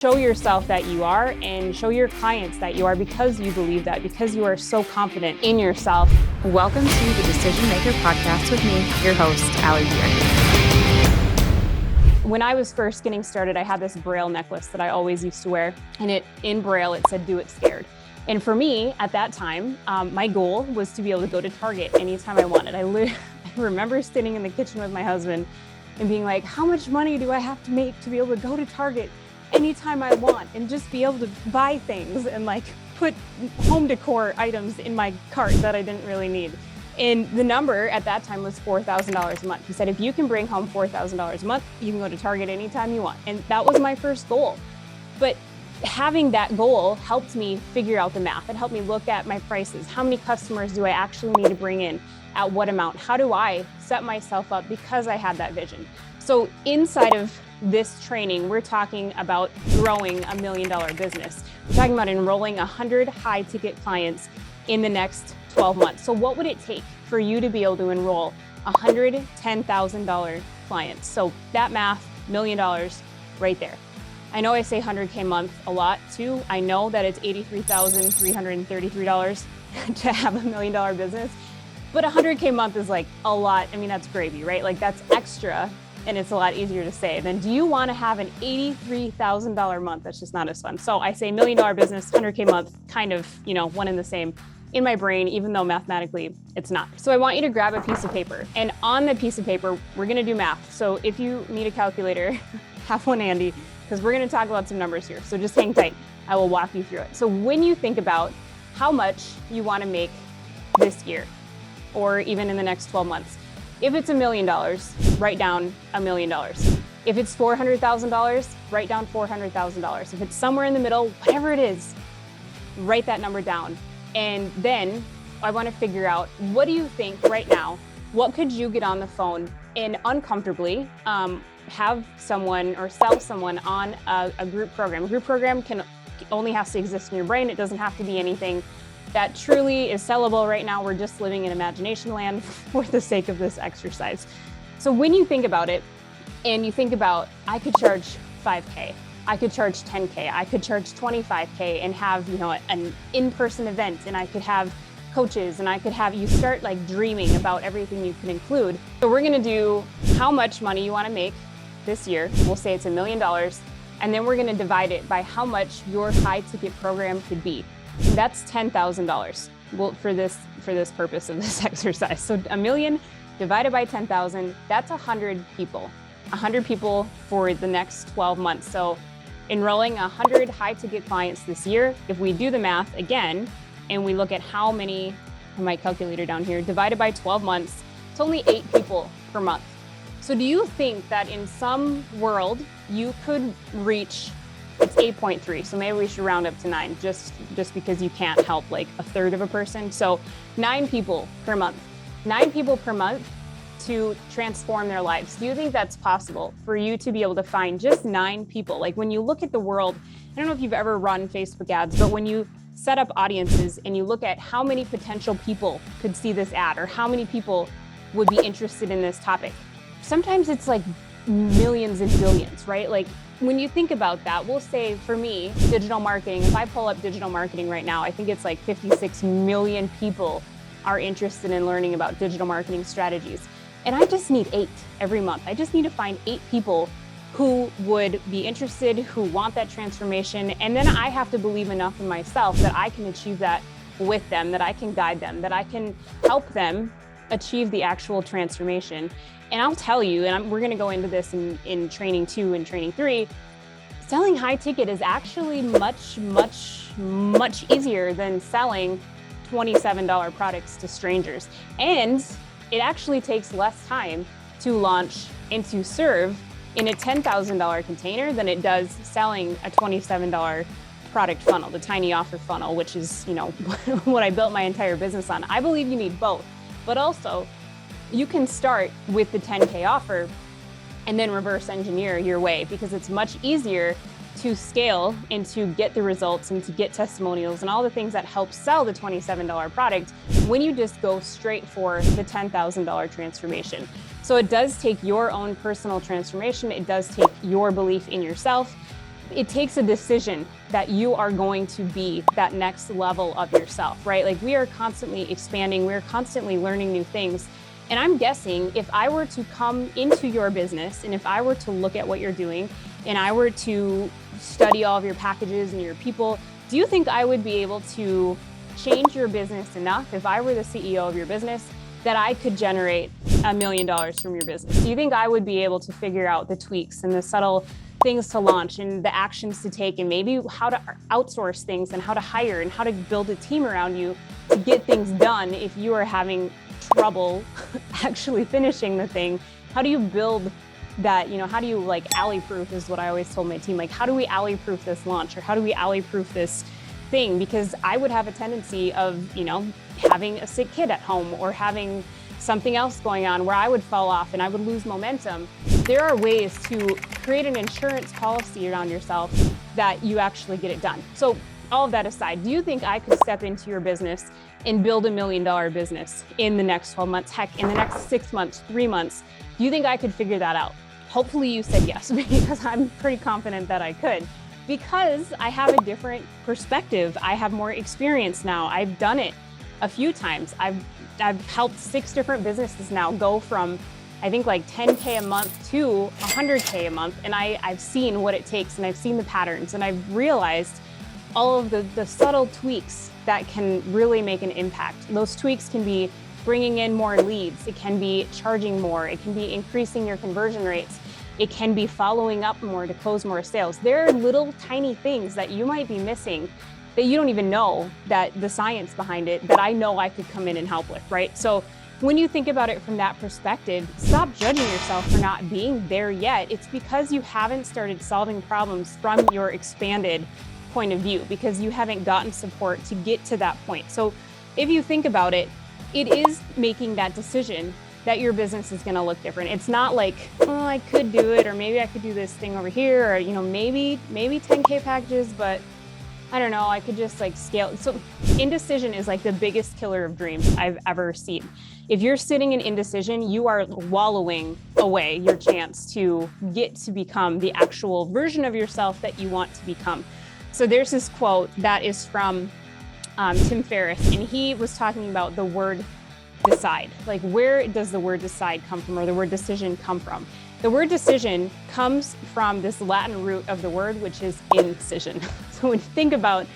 Show yourself that you are and show your clients that you are because you believe that, because you are so confident in yourself. Welcome to the Decision Maker Podcast with me, your host, Allie, Bjerk. When I was first getting started, I had this Braille necklace that I always used to wear, and in Braille, it said, "Do it scared." And for me, at that time, my goal was to be able to go to Target anytime I wanted. I remember sitting in the kitchen with my husband and being like, how much money do I have to make to be able to go to Target anytime I want and just be able to buy things and like put home decor items in my cart that I didn't really need. And the number at that time was $4,000 a month. He said, if you can bring home $4,000 a month, you can go to Target anytime you want. And that was my first goal. But having that goal helped me figure out the math. It helped me look at my prices. How many customers do I actually need to bring in? At what amount? How do I set myself up because I had that vision? So inside of this training, we're talking about growing $1 million business. We're talking about enrolling 100 high ticket clients in the next 12 months. So what would it take for you to be able to enroll $110,000 clients? So that math, $1 million right there. I know I say 100K month a lot too. I know that it's $83,333 to have $1 million business, but 100K month is like a lot. I mean, that's gravy, right? Like that's extra. And it's a lot easier to say than, do you want to have an $83,000 month? That's just not as fun. So I say $1 million business, 100K month, kind of, one and the same in my brain, even though mathematically it's not. So I want you to grab a piece of paper, and on the piece of paper, we're going to do math. So if you need a calculator, have one handy, because we're going to talk about some numbers here. So just hang tight. I will walk you through it. So when you think about how much you want to make this year, or even in the next 12 months, if it's $1 million, write down $1 million. If it's $400,000, write down $400,000. If it's somewhere in the middle, whatever it is, write that number down. And then I want to figure out, what do you think right now? What could you get on the phone and uncomfortably have someone or sell someone on a group program? A group program only has to exist in your brain. It doesn't have to be anything that truly is sellable right now. We're just living in imagination land for the sake of this exercise. So when you think about it, and you think about, I could charge 5K, I could charge 10K, I could charge 25K and have, an in-person event, and I could have coaches, and I could have, you start like dreaming about everything you can include. So we're gonna do how much money you wanna make this year. We'll say it's $1 million. And then we're gonna divide it by how much your high ticket program could be. That's $10,000. Well, for this purpose of this exercise. So $1 million divided by 10,000, that's 100 people. 100 people for the next 12 months. So enrolling 100 high ticket clients this year, if we do the math again, and we look at how many, my calculator down here, divided by 12 months, it's only 8 people per month. So do you think that in some world you could reach, it's 8.3, so maybe we should round up to 9, just because you can't help like a third of a person. So 9 people per month. 9 people per month to transform their lives. Do you think that's possible for you to be able to find just 9 people? Like when you look at the world, I don't know if you've ever run Facebook ads, but when you set up audiences and you look at how many potential people could see this ad or how many people would be interested in this topic, sometimes it's like millions and billions, right? Like when you think about that, we'll say for me, digital marketing, if I pull up digital marketing right now, I think it's like 56 million people are interested in learning about digital marketing strategies. And I just need 8 every month. I just need to find 8 people who would be interested, who want that transformation. And then I have to believe enough in myself that I can achieve that with them, that I can guide them, that I can help them achieve the actual transformation. And I'll tell you, and we're going to go into this in training 2 and training 3, selling high ticket is actually much, much, much easier than selling $27 products to strangers. And it actually takes less time to launch and to serve in a $10,000 container than it does selling a $27 product funnel, the tiny offer funnel, which is, what I built my entire business on. I believe you need both, but also you can start with the 10K offer and then reverse engineer your way, because it's much easier to scale and to get the results and to get testimonials and all the things that help sell the $27 product when you just go straight for the $10,000 transformation. So it does take your own personal transformation. It does take your belief in yourself. it takes a decision that you are going to be that next level of yourself, right? Like we are constantly expanding, we're constantly learning new things. And I'm guessing if I were to come into your business and if I were to look at what you're doing and I were to study all of your packages and your people, do you think I would be able to change your business enough if I were the CEO of your business that I could generate $1 million from your business? Do you think I would be able to figure out the tweaks and the subtle things to launch and the actions to take and maybe how to outsource things and how to hire and how to build a team around you to get things done if you are having trouble actually finishing the thing? How do you build that, how do you like Allie proof is what I always told my team, like how do we Allie proof this launch or how do we Allie proof this thing? Because I would have a tendency of, having a sick kid at home or having something else going on where I would fall off and I would lose momentum. There are ways to create an insurance policy around yourself that you actually get it done. So all of that aside, do you think I could step into your business and build $1 million business in the next 12 months, heck, in the next 6 months, 3 months? Do you think I could figure that out? Hopefully you said yes, because I'm pretty confident that I could. Because I have a different perspective. I have more experience now. I've done it a few times. I've helped 6 different businesses now go from, I think like 10K a month to 100K a month. And I've seen what it takes and I've seen the patterns and I've realized all of the subtle tweaks that can really make an impact. Those tweaks can be bringing in more leads. It can be charging more. It can be increasing your conversion rates. It can be following up more to close more sales. There are little tiny things that you might be missing that you don't even know that the science behind it that I know I could come in and help with, right? So when you think about it from that perspective, stop judging yourself for not being there yet. It's because you haven't started solving problems from your expanded point of view because you haven't gotten support to get to that point. So if you think about it, it is making that decision that your business is going to look different. It's not like, oh, I could do it, or maybe I could do this thing over here, or maybe 10K packages, but I don't know, I could just like scale. So indecision is like the biggest killer of dreams I've ever seen. If you're sitting in indecision, you are wallowing away your chance to get to become the actual version of yourself that you want to become. So there's this quote that is from Tim Ferriss, and he was talking about the word decide. Like, where does the word decide come from, or the word decision come from? The word decision comes from this Latin root of the word, which is incision. So when you think about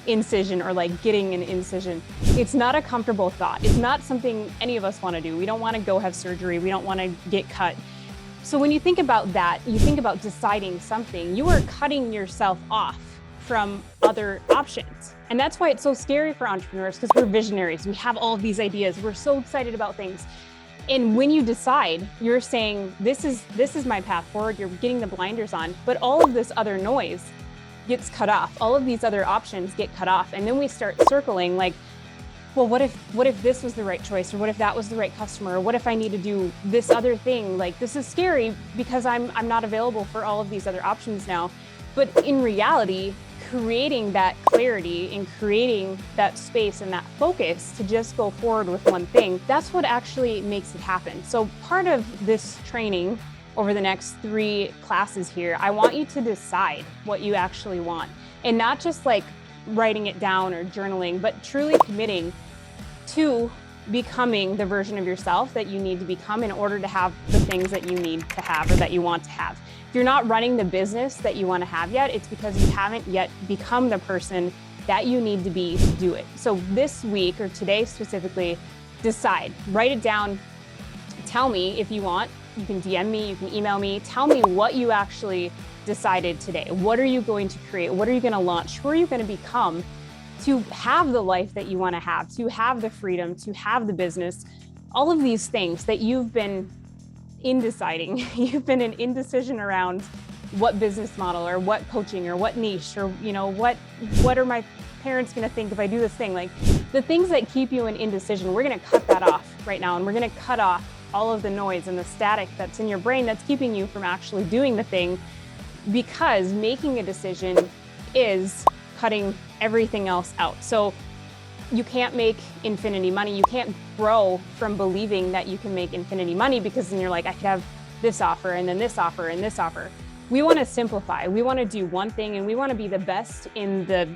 incision or like getting an incision, it's not a comfortable thought. It's not something any of us want to do. We don't want to go have surgery. We don't want to get cut. So when you think about that, you think about deciding something, you are cutting yourself off from other options. And that's why it's so scary for entrepreneurs, because we're visionaries. We have all of these ideas. We're so excited about things. And when you decide, you're saying, this is my path forward. You're getting the blinders on, but all of this other noise gets cut off. All of these other options get cut off. And then we start circling like, well, what if this was the right choice? Or what if that was the right customer? Or what if I need to do this other thing? Like, this is scary because I'm not available for all of these other options now. But in reality, creating that clarity and creating that space and that focus to just go forward with one thing, that's what actually makes it happen. So part of this training over the next 3 classes here, I want you to decide what you actually want, and not just like writing it down or journaling, but truly committing to becoming the version of yourself that you need to become in order to have the things that you need to have or that you want to have. If you're not running the business that you want to have yet, it's because you haven't yet become the person that you need to be to do it. So this week, or today specifically, decide, write it down, tell me if you want. You can DM me, you can email me, tell me what you actually decided today. What are you going to create? What are you going to launch? Who are you going to become to have the life that you want to have the freedom, to have the business, all of these things that you've been indeciding. You've been in indecision around what business model or what coaching or what niche or, what are my parents going to think if I do this thing? Like, the things that keep you in indecision, we're going to cut that off right now. And we're going to cut off all of the noise and the static that's in your brain that's keeping you from actually doing the thing, because making a decision is cutting everything else out. So you can't make infinity money. You can't grow from believing that you can make infinity money, because then you're like, I could have this offer and then this offer and this offer. We want to simplify. We want to do one thing, and we want to be the best in the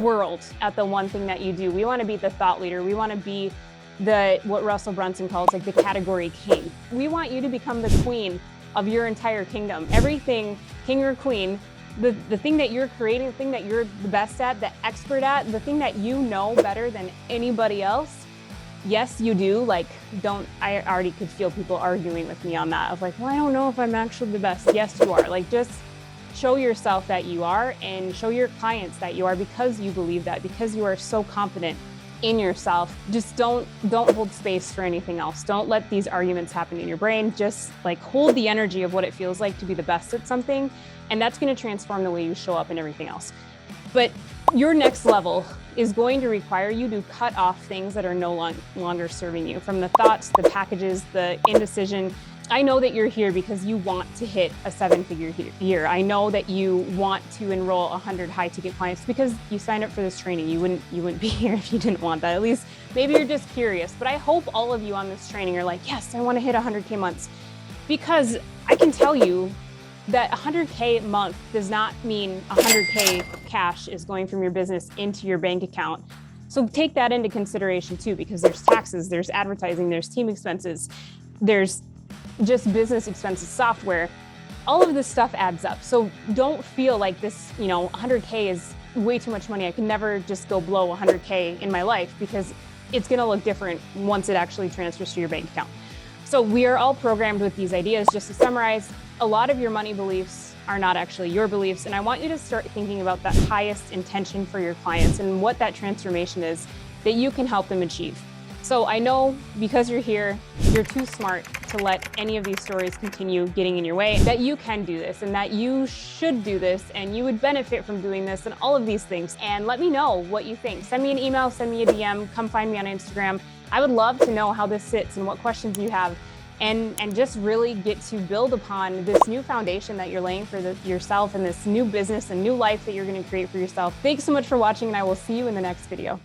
world at the one thing that you do. We want to be the thought leader. We want to be what Russell Brunson calls like the category king. We want you to become the queen of your entire kingdom. Everything, king or queen, the thing that you're creating, the thing that you're the best at, the expert at, the thing that you know better than anybody else. Yes, you do. Like, I already could feel people arguing with me on that of like, well, I don't know if I'm actually the best. Yes, you are. Like, just show yourself that you are, and show your clients that you are, because you believe that, because you are so confident in yourself. Just don't hold space for anything else. Don't let these arguments happen in your brain. Just like hold the energy of what it feels like to be the best at something. And that's going to transform the way you show up and everything else. But your next level is going to require you to cut off things that are no longer serving you, from the thoughts, the packages, the indecision. I know that you're here because you want to hit a 7-figure year. I know that you want to enroll 100 high-ticket clients because you signed up for this training. You wouldn't be here if you didn't want that. At least maybe you're just curious. But I hope all of you on this training are like, yes, I want to hit 100K months, because I can tell you that 100K a month does not mean 100K cash is going from your business into your bank account. So take that into consideration too, because there's taxes, there's advertising, there's team expenses, there's just business expenses, software. All of this stuff adds up. So don't feel like this, 100K is way too much money. I can never just go blow 100K in my life, because it's going to look different once it actually transfers to your bank account. So we are all programmed with these ideas. Just to summarize, a lot of your money beliefs are not actually your beliefs. And I want you to start thinking about that highest intention for your clients and what that transformation is that you can help them achieve. So I know because you're here, you're too smart to let any of these stories continue getting in your way, that you can do this and that you should do this and you would benefit from doing this and all of these things. And let me know what you think. Send me an email, send me a DM, come find me on Instagram. I would love to know how this sits and what questions you have, and just really get to build upon this new foundation that you're laying for yourself and this new business and new life that you're going to create for yourself. Thanks so much for watching, and I will see you in the next video.